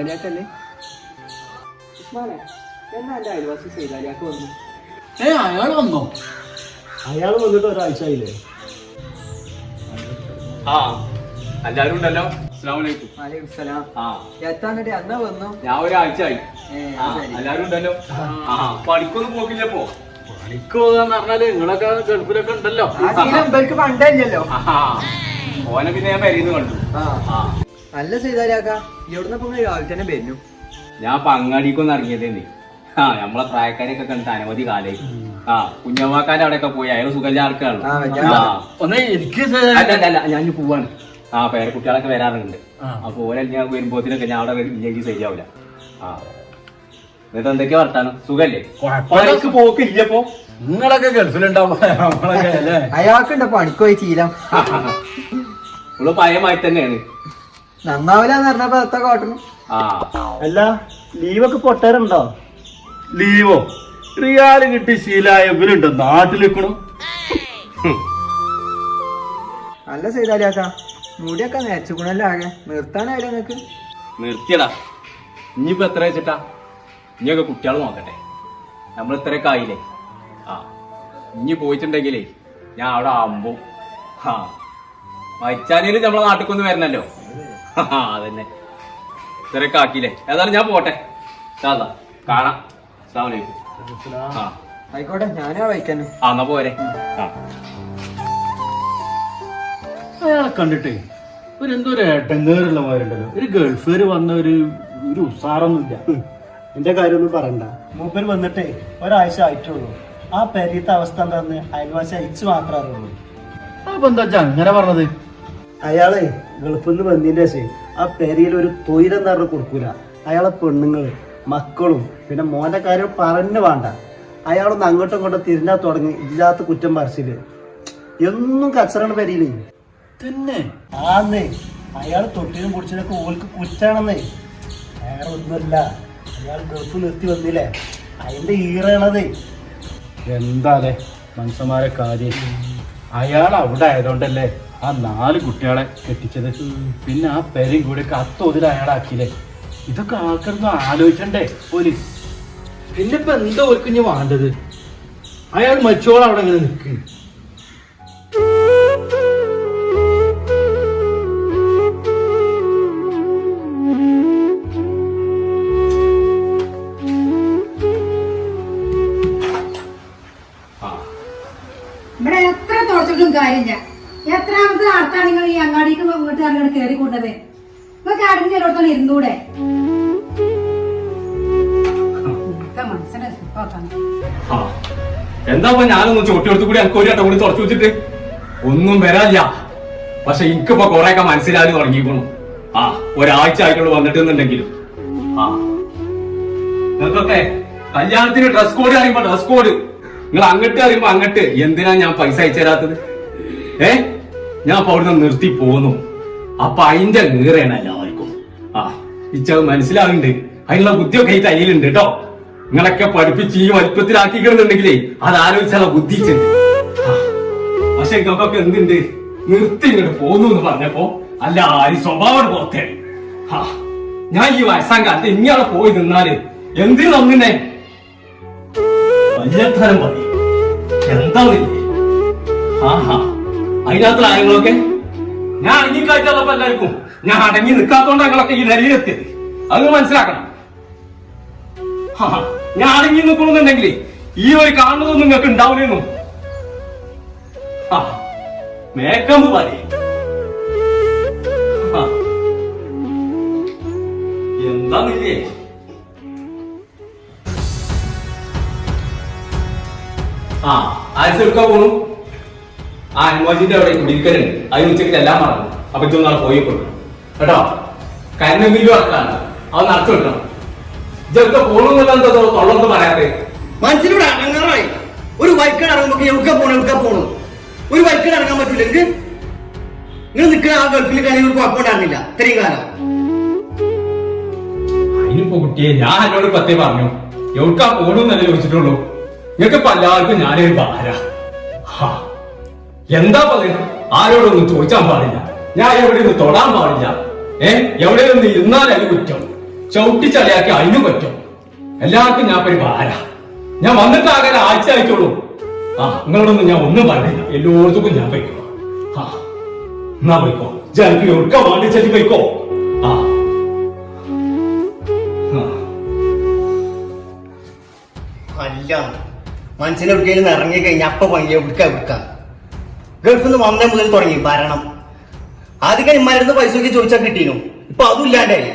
സൈതാലിയാക്കല്ലേ? ഉസ്മാനെ, എന്നാ എന്റെ അയൽവാസി സൈതാലിയാക്ക് വന്നു? അയാൾ വന്നോ? അയാൾ വന്നിട്ട് ഒരാഴ്ച ആയില്ലേ? എല്ലാരും ഉണ്ടല്ലോ. എത്താന്നിട്ട് അന്നാ വന്നു? ഞാൻ ഒരാഴ്ച ആയി. എല്ലാരും ഉണ്ടല്ലോ. പണിക്കൊന്നും പോക്കില്ലപ്പോ? പണിക്ക് പോകാന്ന് പറഞ്ഞാല് നിങ്ങളൊക്കെ ഗൾഫിലൊക്കെ ഉണ്ടല്ലോ. പണ്ടല്ലോ. ഓനെ പിന്നെ ഞാൻ പെരീന്ന് കണ്ടു. നല്ല സൈതാലിയാക്ക, എവിടുന്നപ്പോ രാവിലെ തന്നെ വരുന്നു? ഞാൻ ഇപ്പൊ അങ്ങാടിക്കൊന്നും ഇറങ്ങിയതേന്ന്. നമ്മളെ പ്രായക്കാരെയൊക്കെ കണ്ടിട്ട് അനവധി കാലായി. കുഞ്ഞമ്മാക്കാന്റെ അവിടെയൊക്കെ പോയി അയാൾ സുഖല്ല ആൾക്കാണല്ലോ. അല്ല ഞാൻ പോവാണ്. പേരെ കുട്ടികളൊക്കെ വരാറുണ്ട്. അപ്പൊ ഓരോ ഞാൻ വരുമ്പോത്തിനൊക്കെ ഞാൻ അവിടെ ഇല്ലെങ്കിൽ ശരിയാവില്ല. എന്നിട്ട് എന്തൊക്കെയാ വർത്താനം? സുഖല്ലേ? പണിക്ക് പോക്കില്ലപ്പോ? നിങ്ങളൊക്കെ ഗൾഫിലുണ്ടാവുമ്പോ അയാൾക്കുണ്ടോ പണിക്കോയി ശീലം? നമ്മള് പഴയമായി തന്നെയാണ്. നന്നാവില്ലാന്ന് പറഞ്ഞപ്പോ എത്ര കോട്ടണം. അല്ല, ലീവൊക്കെ പൊട്ടാറുണ്ടോ? ലീവോ? റിയാല് കിട്ടി ശീലായ ഇവരുണ്ടോ നാട്ടിൽ നിൽക്കണു? നല്ല സൈതാലിയാക്ക, മുടിയൊക്കെ നേച്ചുകുണല്ലോ. ആകെ നിർത്താനായില്ല നിങ്ങക്ക്? നിർത്തിയടാ. ഇനിയിപ്പോ എത്ര വെച്ചിട്ടാ? ഇനിയൊക്കെ കുട്ടികൾ നോക്കട്ടെ. നമ്മൾ ഇത്രയൊക്കെ ആയില്ലേ. ഇനി പോയിട്ടുണ്ടെങ്കിലേ ഞാൻ അവിടെ ആവുമ്പോ മരിച്ചാനേലും നമ്മളെ നാട്ടിക്കൊന്ന് വരണല്ലോ. അതന്നെ, ഇത്രയൊക്കെ ആക്കിയില്ലേ. ഏതായാലും ഞാൻ പോട്ടെ. കാണാം. ആയിക്കോട്ടെ, ഞാനാ വൈക്കന്നെ. എന്നാ പോരെ. അയാളെ കണ്ടിട്ടേ എന്തോ ഒരു ഏട്ടങ്ങേറുള്ള മാരുണ്ടല്ലോ. ഒരു ഗൾഫുകാര് വന്ന ഒരു ഉസാറൊന്നുമില്ല. എന്റെ കാര്യമൊന്നും പറയണ്ട. മൂപ്പര് വന്നിട്ടേ ഒരാഴ്ച ആയിട്ടുള്ളൂ. ആ പെരീത്തെ അവസ്ഥ എന്താന്ന് അയൽവാസി അയച്ചു മാത്രമേ അറിയുള്ളൂ. അപ്പൊ എന്താ അങ്ങനെ പറഞ്ഞത്? അയാളെ ഗൾഫിൽ നിന്ന് വന്നതിന്റെ ശേഷം ആ പെരിയിൽ ഒരു തൊഴിലെന്ന് പറഞ്ഞ് കൊടുക്കൂല. അയാളെ പെണ്ണുങ്ങള്, മക്കളും, പിന്നെ മോന്റെ കാര്യം പറഞ്ഞു വേണ്ട. അയാളൊന്ന് അങ്ങോട്ടും ഇങ്ങോട്ടും തിരിഞ്ഞാൽ തുടങ്ങി ഇല്ലാത്ത കുറ്റം പറിച്ചില്. എന്നും കച്ചറാണ് പെരിയില് തന്നെ. ആന്നേ, അയാൾ തൊട്ടിലും പൊടിച്ചിലൊക്കെ ഓൾക്ക് കുറ്റാണെന്നേ. വേറെ ഒന്നുമല്ല, അയാൾ ഗൾഫ് നിർത്തി വന്നില്ലേ, അതിന്റെ ഈറയാണതേ. എന്താലേ മനുഷ്യന്മാരെ കാര്യം. അയാൾ അവിടെ ആയതുകൊണ്ടല്ലേ ആ 4 കുട്ടികളെ കെട്ടിച്ചത്. പിന്നെ ആ പെരയും കൂടി കത്തോതിൽ അയാളാക്കിയില്ലേ. ഇതൊക്കെ ആൾക്കാർക്ക് ആലോചിച്ചണ്ടേ പോലീസ്? പിന്നെ ഇപ്പൊ എന്താ ഓർക്ക് ഇനി വേണ്ടത്? അയാൾ മരിച്ചോളം അവിടെ അങ്ങനെ നിൽക്കും. ഇവിടെ എത്ര തുറച്ചിട്ടും കാര്യമില്ല. എത്രാമത്തെ ആർത്താണ് നിങ്ങൾ ഈ അങ്ങാടിക്ക് ഇങ്ങോട്ട് അങ്ങോട്ട് കയറി കൂട്ടത്? നിങ്ങൾക്ക് അടിഞ്ഞ ഒരിടത്തോളം ഇരുന്നൂടെ? മനസ്സിനെ എന്താ ഞാനൊന്ന് ചോട്ടിയെടുത്ത് കൂടി എനിക്ക് ഒരു വട്ടം കൂടി തുറച്ചു വെച്ചിട്ട് ഒന്നും വരാല്ല. പക്ഷെ എനിക്കിപ്പോ കൊറേയൊക്കെ മനസ്സിലായി തുടങ്ങിക്കണു. ഒരാഴ്ച ആയിട്ടുള്ളൂ വന്നിട്ടുണ്ടെങ്കിലും. നിങ്ങൾക്കൊക്കെ കല്യാണത്തിന് ഡ്രസ് കോഡ് അറിയുമ്പോ ഡ്രസ് കോഡ്, നിങ്ങൾ അങ്ങോട്ട് അറിയുമ്പോ അങ്ങോട്ട്. എന്തിനാ ഞാൻ പൈസ അയച്ചു തരാത്തത്? ഞാൻ അപ്പൊ അവിടുന്ന് നിർത്തി പോന്നു. അപ്പൊ അതിന്റെ നീറയാണ് എല്ലാവർക്കും. ഇച്ചത് മനസ്സിലാവുന്നുണ്ട്. അതിനുള്ള ബുദ്ധിയൊക്കെ ഈ തയ്യലുണ്ട് കേട്ടോ. നിങ്ങളൊക്കെ പഠിപ്പിച്ച് ഈ വലിപ്പത്തിലാക്കിക്കണമെന്നുണ്ടെങ്കിലേ അത് ആലോചിച്ചാൽ ബുദ്ധിച്ചുണ്ട്. പക്ഷെ നിങ്ങൾക്കൊക്കെ എന്തുണ്ട്, നിർത്തി ഇങ്ങോട്ട് പോന്നു എന്ന് പറഞ്ഞപ്പോ അല്ല ഈ സ്വഭാവം പുറത്തേ. ഞാൻ ഈ വയസ്സാം കാലത്ത് ഇങ്ങനെ പോയി നിന്നാല് എന്തിനു നന്നിന്നെ? വല്യത്തരം മതി. എന്താണില്ലേ? അതിനകത്ത് കാര്യങ്ങളൊക്കെ ഞാൻ അടങ്ങിക്കാറ്റുള്ളപ്പോ എല്ലാവർക്കും ഞാൻ അടങ്ങി നിൽക്കാത്തോണ്ട് ഞങ്ങളൊക്കെ ഈ നിലയിലെത്തിയത്. അത് മനസ്സിലാക്കണം. ഞാൻ അടങ്ങി നിൽക്കണമെന്നുണ്ടെങ്കിൽ ഈ ഒരു കാണുന്നതൊന്നും നിങ്ങൾക്ക് ഉണ്ടാവില്ലെന്നും മേക്കമ്പ് പറയും. എന്താന്നില്ലേ? ആരിച്ചെടുക്കാൻ പോണു? അനുമോജിന്റെ അവിടെ കുടിക്കലുണ്ട്. അതിന് ഉച്ചയ്ക്ക് എല്ലാം മറന്നു. അപ്പൊ ഇതൊന്നും നാളെ പോയി കൊടുക്കണം കേട്ടോ. കരണ്ട് ബില്ല് വർക്കാണ്, അത് നടച്ചു കൊടുക്കണം. ഇതൊക്കെ പോണെന്നുള്ള എന്തോ തൊള്ളൊന്നും പറയാതെ മനസ്സിലൂടെ അടങ്ങാറായി. ഒരു ബൈക്കിൽ ഇറങ്ങുമ്പോ എവിടെ പോണു ഒരു ബൈക്കിൽ ഇറങ്ങാൻ പറ്റൂല. നിങ്ങൾ നിൽക്കുന്ന ആ ഗൾഫിൽ കാര്യം ഒരു കുഴപ്പമുണ്ടായിരുന്നില്ല ഇത്രയും കാലം. അതിനിപ്പോ കുട്ടിയെ ഞാൻ എന്നോട് പത്തേ പറഞ്ഞു എവിടുക്കാ പോണെന്നല്ലേ ചോദിച്ചിട്ടുള്ളൂ. നിങ്ങൾക്ക് ഇപ്പൊ എല്ലാവർക്കും ഞാനൊരു ഭാര. എന്താ പറയുക? ആരോടൊന്നും ചോദിച്ചാൻ പാടില്ല, ഞാൻ എവിടെയൊന്നും തൊടാൻ പാടില്ല. എവിടെയൊന്നും ഇരുന്നാലത് കുറ്റം. ചവിട്ടിച്ചളിയാക്കി അതിനും പറ്റും. എല്ലാവർക്കും ഞാൻ ഒരു ഭാര. ഞാൻ വന്നിട്ടാകെ ആഴ്ച ആയിക്കോളൂ. ആ നിങ്ങളോടൊന്നും ഞാൻ ഒന്നും പറഞ്ഞില്ല. എല്ലായിടത്തും ഞാൻ പോയിക്കോ. ആ എന്നാ പോയിക്കോ. ജനക്ക് എവിടെ വേണ്ടി ചെല്ലി പോയിക്കോ. ആ അല്ല മനസ്സിനെ എവിടേലും ഇറങ്ങി കഴിഞ്ഞാൽ അപ്പൊ പണിയെ വിടുക്കാം. ഗൾഫിൽ നിന്ന് വന്നേ മുതൽ തുടങ്ങി ഭരണം. ആദ്യം ഇമാരുന്ന് പൈസ ഒക്കെ ചോദിച്ചാൽ കിട്ടീനു. ഇപ്പൊ അതും ഇല്ലാണ്ടായി.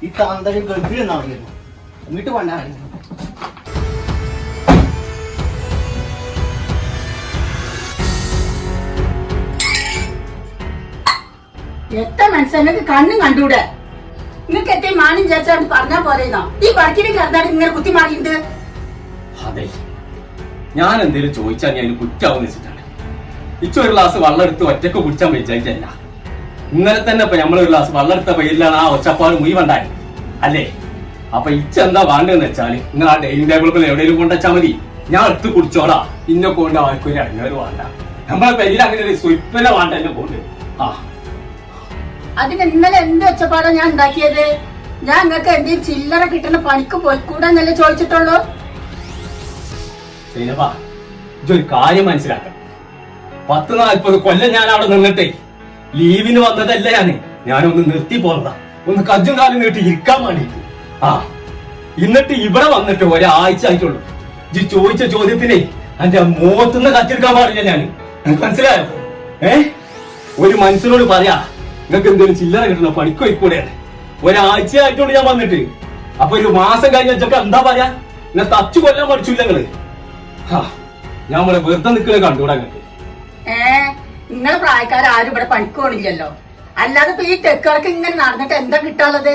ഈ താന്തക ഗൾഫിൽ നിന്നായിരുന്നു എന്നിട്ട് പണ്ടാണ്. എത്ര മനസ്സിലേക്ക് കണ്ണും കണ്ടൂടെ? നിങ്ങൾക്ക് എത്ര മാനം ചേച്ചാണ്ട് പറഞ്ഞാ പോരെന്നോ? ഈ പഠിക്കലേക്ക് എന്താണ് ഇങ്ങനെ കുത്തി മാറിയിട്ട്? അതെ, ഞാൻ എന്തേലും ചോദിച്ചാൽ ഞാൻ കുറ്റാവും വെച്ചിട്ടാണ്. ഇച്ചൊരു ഗ്ലാസ് വെള്ളം എടുത്ത് ഒറ്റക്ക് കുടിച്ചാൻ വിചാരിച്ചല്ല. ഇന്നലെ തന്നെ ഇപ്പൊ നമ്മളൊരു ഗ്ലാസ് വെള്ളം എടുത്ത പേരിലാണ് ആ ഒച്ചപ്പാട് മുഴുവണ്ടായത് അല്ലേ? അപ്പൊ ഇച്ചെന്താ വേണ്ടതെന്ന് വെച്ചാല് നിങ്ങൾ ആ ഡൈനിങ് ടേബിളിൽ എവിടെയെങ്കിലും കൊണ്ടുവച്ചാൽ മതി. ഞാൻ എടുത്ത് കുടിച്ചോളാ. ഇന്നെ കൊണ്ട് ആർക്കും ഒരു അടങ്ങേറ് വേണ്ട. നമ്മളെ പേരിൽ അങ്ങനെ ഒരു സ്വയ്പല വേണ്ട എന്നെ കൊണ്ട്. ആ അതിന് ഇന്നലെ എന്ത് ഒച്ചപ്പാടാ ഞാൻ ഉണ്ടാക്കിയത്? ഞാൻ നിങ്ങൾക്ക് എന്തെങ്കിലും ചില്ലറ കിട്ടുന്ന പണിക്ക് പോയിക്കൂടെന്നല്ലേ ചോദിച്ചിട്ടുള്ളൂ. സൈനബാ, ഇതൊരു കാര്യം മനസ്സിലാക്കാം. 40-40 കൊല്ലം ഞാൻ അവിടെ നിന്നിട്ടേ ലീവിന് വന്നതല്ല ഞാനൊന്ന് നിർത്തി പോന്നതാ. ഒന്ന് കജ്ജും കാലും നീട്ടി ഇരിക്കാൻ വേണ്ടിട്ട്. ആ എന്നിട്ട് ഇവിടെ വന്നിട്ട് ഒരാഴ്ച ആയിട്ടുള്ളൂ. ഇജ്ജ് ചോദിച്ച ചോദ്യത്തിനെ എന്റെ മുഖത്തുനിന്ന് കച്ചെടുക്കാൻ പാടില്ല ഞാൻ. മനസ്സിലായോ? ഒരു മനുഷ്യനോട് പറയാ നിങ്ങൾക്ക് എന്തെങ്കിലും ചില്ലറ കിട്ടണ പണിക്ക് പോയിക്കൂടെയാണ്. ഒരാഴ്ച ആയിട്ടുള്ളൂ ഞാൻ വന്നിട്ട്. അപ്പൊ ഒരു മാസം കഴിഞ്ഞ വെച്ചൊക്കെ എന്താ പറയാ? എന്നെ തച്ചു കൊല്ലാൻ പഠിച്ചില്ല നിങ്ങള്. ഞാൻ നമ്മളെ വെറുതെ നിൽക്കുന്നത് കണ്ടുകൂടാ നിങ്ങൾക്ക്. നിങ്ങളെ പ്രായക്കാരും ഇവിടെ പണിക്ക് പോണില്ലല്ലോ. അല്ലാതെ ഇപ്പൊ ഈ തെക്കർക്ക് ഇങ്ങനെ നടന്നിട്ട് എന്താ കിട്ടാനുള്ളത്?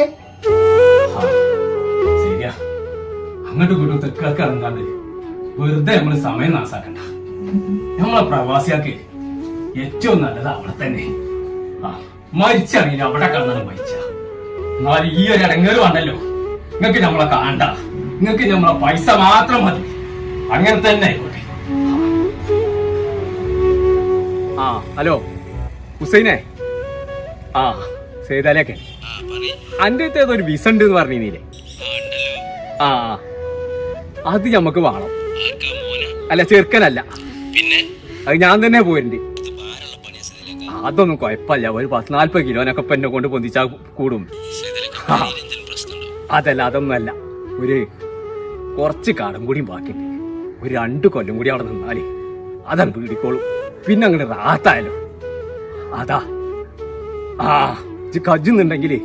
ശരിയാ, അങ്ങോട്ടും ഇങ്ങോട്ടും തെക്കർക്ക് ഇറങ്ങാണ്ട് വെറുതെ നമ്മള് സമയം നാസാക്കണ്ട. നമ്മളെ പ്രവാസിയാക്ക് ഏറ്റവും നല്ലത് അവിടെ തന്നെ. മരിച്ചാണെങ്കിൽ അവിടെ കണ്ണാലും മരിച്ച. എന്നാലും ഈ ഒരു ഇടങ്ങേറ് വേണ്ടല്ലോ. നിങ്ങൾക്ക് നമ്മളെ കാണണ്ട. നിങ്ങൾക്ക് നമ്മളെ പൈസ മാത്രം മതി. അങ്ങനെ തന്നെ ആയിക്കോട്ടെ. ആ ഹലോ ഹുസൈനെ. ആ സേതാലൊക്കെ അന്റെ അടുത്ത് ഒരു വിസ ഉണ്ട് എന്ന് പറഞ്ഞില്ലേ? ആ അത് ഞമ്മക്ക് വേണം. അല്ല ചെറുക്കനല്ല, അത് ഞാൻ തന്നെ പോയിട്ടുണ്ട്. അതൊന്നും കുഴപ്പമില്ല. ഒരു 40 കിലോനൊക്കെ ഇപ്പൊ എന്നെ കൊണ്ട് പൊന്തിച്ചാ കൂടും. അതല്ല, അതൊന്നുമല്ല. ഒരു കുറച്ച് കാലം കൂടിയും ബാക്കിയുണ്ട്. ഒരു 2 കൊല്ലം കൂടി അവിടെ നിന്നാലേ അതാണ് പീടിക്കോളും. പിന്നെ അങ്ങോട്ട് റാത്തായാലോ. അതാ കജുന്നുണ്ടെങ്കിലേ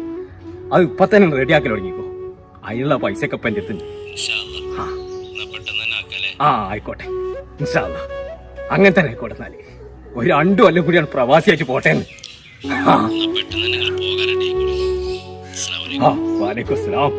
അത് ഇപ്പൊ തന്നെ റെഡിയാക്കൽ തുടങ്ങിക്കോ. അതിനുള്ള പൈസ ഒക്കെ ഇപ്പൊ എന്റെ അടുത്തുണ്ട്. ആ ആയിക്കോട്ടെ, ഇൻഷാ അല്ലാ അങ്ങനെ തന്നെ ആയിക്കോട്ടെ. എന്നാല് ഒരു 2 കൊല്ലം കൂടിയാണ് പ്രവാസിയായിട്ട് പോട്ടേന്ന്. വാലേക്കും അസ്സലാം.